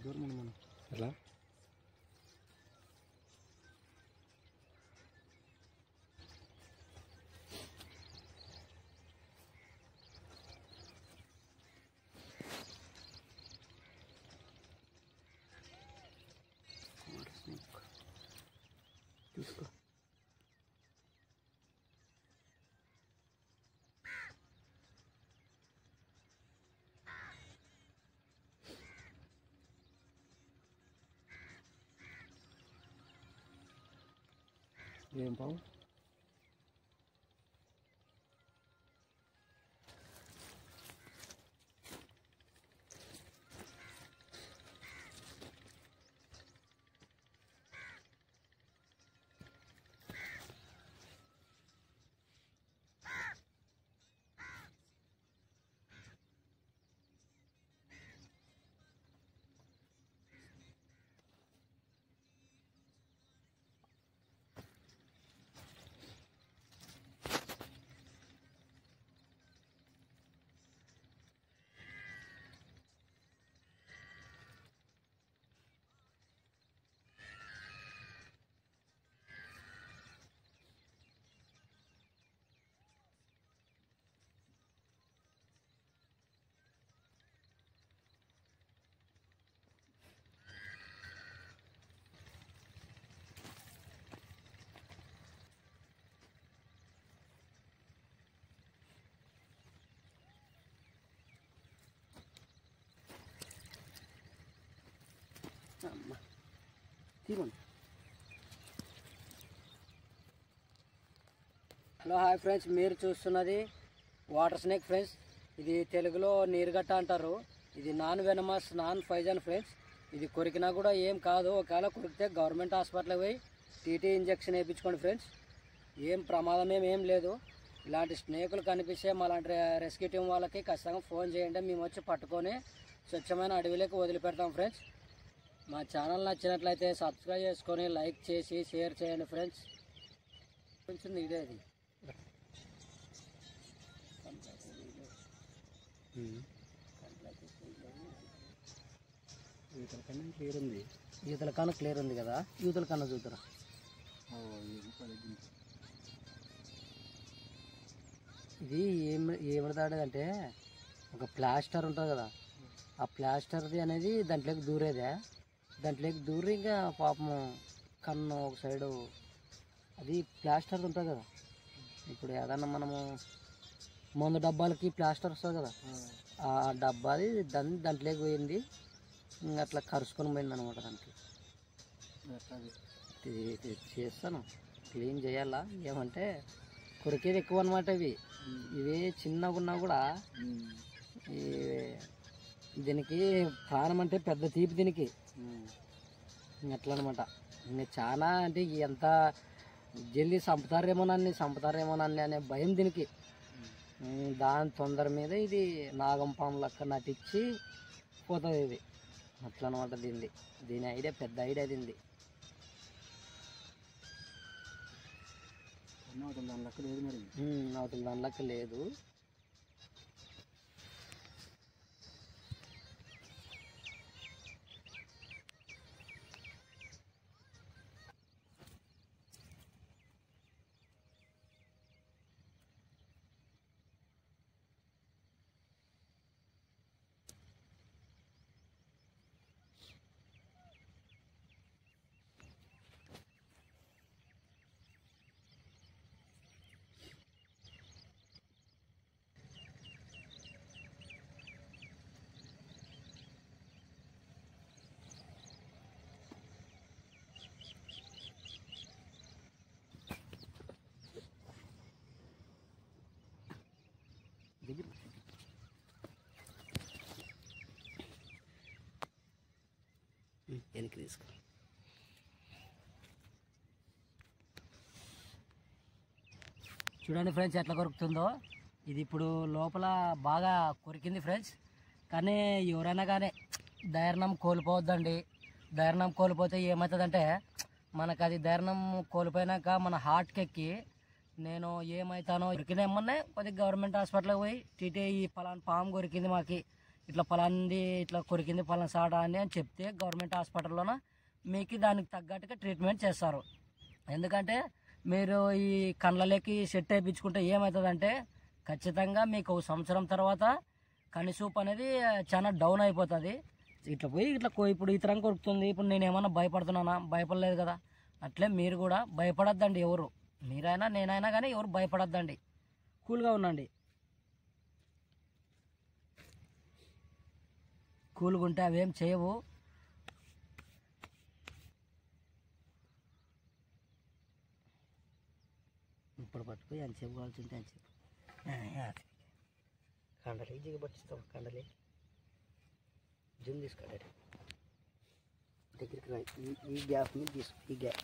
దూరం మనం ఎలా తీసుకో. ఏం పావు అమ్మ తీసుకోండి. హలో హాయ్ ఫ్రెండ్స్, మీరు చూస్తున్నది వాటర్ స్నేక్ ఫ్రెండ్స్. ఇది తెలుగులో నీరుగట్ట అంటారు. ఇది non venomous, non poison friends. ఇది కొరికినా కూడా ఏం కాదు. ఒకవేళ కొరికితే గవర్నమెంట్ హాస్పిటల్కి పోయి టీటీ ఇంజెక్షన్ వేయించుకోండి ఫ్రెండ్స్. ఏం ప్రమాదం ఏం లేదు. ఇలాంటి స్నేకులు కనిపిస్తే మాలాంటి రెస్క్యూ టీం వాళ్ళకి ఖచ్చితంగా ఫోన్ చేయండి. మేము వచ్చి పట్టుకొని స్వచ్ఛమైన అడవిలోకి వదిలిపెడతాం ఫ్రెండ్స్. మా ఛానల్ నచ్చినట్లయితే సబ్స్క్రైబ్ చేసుకొని లైక్ చేసి షేర్ చేయండి ఫ్రెండ్స్. కొంచెం ఇదేది ఈతల కన్నా క్లియర్ ఉంది. ఈతల కన్నా క్లియర్ ఉంది కదా, ఈతల కన్నా చూద్దరా. ఇది ఏమడతాడంటే ఒక ప్లాస్టర్ ఉంటుంది కదా, ఆ ప్లాస్టర్ది అనేది దాంట్లోకి దూరేదే. దాంట్లోకి దూరి ఇంకా పాపం కన్ను ఒక సైడు అది ప్లాస్టర్ ఉంటుంది కదా. ఇప్పుడు ఏదన్నా మనము మందు డబ్బాలకి ప్లాస్టర్ వస్తుంది కదా, ఆ డబ్బాది దాంట్లోకి పోయింది. ఇంకా అట్లా కరుచుకొని పోయింది అనమాట. దానికి చేస్తాను, క్లీన్ చేయాలా. ఏమంటే కొరికేది ఎక్కువ అనమాట. ఇవి చిన్నగా ఉన్నా కూడా దీనికి ప్రాణం అంటే పెద్ద తీపి దీనికి. అట్లా అనమాట. ఇంకా చాలా అంటే ఎంత జల్దీ చంపుతారేమోనని అనే భయం దీనికి. దాని తొందర మీద ఇది నాగం పాము లెక్క నటించి పోతుంది ఇది. అట్లా అనమాట దీని ఐడియా, పెద్ద ఐడియా దీనిది. అవతల దాని లెక్క లేదు. వెనక్కి తీసుకో. చూడండి ఫ్రెండ్స్ ఎట్లా కొరుకుతుందో. ఇది ఇప్పుడు లోపల బాగా కొరికింది ఫ్రెండ్స్. కానీ ఎవరైనా కానీ ధైర్యం కోల్పోవద్దండి. ధైర్యం కోల్పోతే ఏమవుతుందంటే మనకు అది ధైర్యం కోల్పోయినాక మన హార్ట్కి ఎక్కి నేను ఏమవుతానో దొరికింది ఏమన్నా కొద్దిగా గవర్నమెంట్ హాస్పిటల్కి పోయి టీటీ ఈ పలానా పాము కొరికింది మాకు, ఇట్లా పలాంది ఇట్లా కొరికింది పలానా సాడా అని చెప్తే గవర్నమెంట్ హాస్పిటల్లోన మీకు దానికి తగ్గట్టుగా ట్రీట్మెంట్ చేస్తారు. ఎందుకంటే మీరు ఈ కళ్ళలోకి సెట్ వేయించుకుంటే ఏమవుతుందంటే ఖచ్చితంగా మీకు సంవత్సరం తర్వాత కనిసూపు అనేది చాలా డౌన్ అయిపోతుంది. ఇట్లా పోయి ఇట్లా ఇప్పుడు ఈ తరం కొరుకుతుంది, ఇప్పుడు నేను ఏమన్నా భయపడుతున్నానా? భయపడలేదు కదా. అట్లే మీరు కూడా భయపడద్దండి, ఎవరు మీరైనా నేనైనా కానీ ఎవరు భయపడద్దండి, కూల్గా ఉండండి. కూల్గా ఉంటే అవేం చేయవు. ఇప్పుడు పట్టుకుని ఎంతసేపు కావాల్సింటే ఎంతసేపు కండలే జిగ పట్టిస్తాం. కండలే జూమ్ తీసుకోండి, దగ్గరికి రా. ఈ గ్యాప్ మీద తీసుకో, ఈ గ్యాప్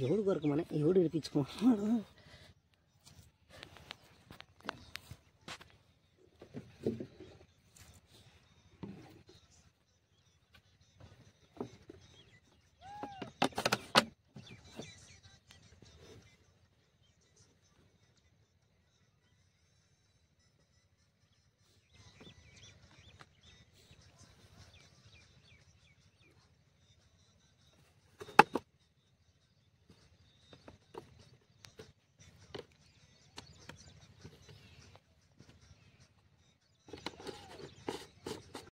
ఎవడు కొరకమని ఎవడు ఇడిపించుకో.